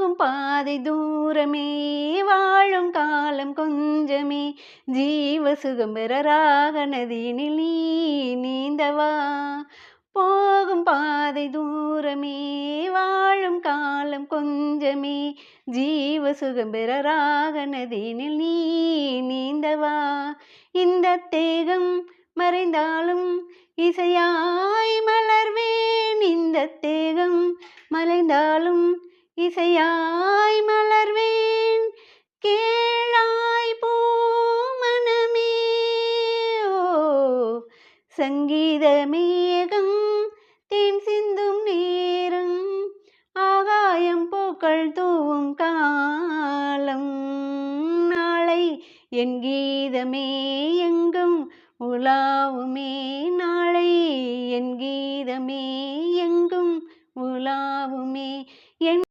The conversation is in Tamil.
போகும் பாதை தூரமே, வாழும் காலம் கொஞ்சமே, ஜீவ சுகம் பெற ராக நதியினில் நீ நீந்தவா. போகும் பாதை தூரமே, வாழும் காலம் கொஞ்சமே, ஜீவ சுகம் பெற ராக நதியினில் நீ நீந்தவா. இந்த தேகம் மறைந்தாலும் இசையாய் மலர்வேன், இந்த தேகம் மறைந்தாலும் இசையாய் மலர்வேன். கேளாய் பூமனமே, ஓ சங்கீத மேகம் தேன் சிந்தும் நேரம், ஆகாயம் பூக்கள் தூவும் காலம். நாளை என் கீதமே எங்கும் உலாவுமே, நாளை என் கீதமே எங்கும் உலாவுமே. என்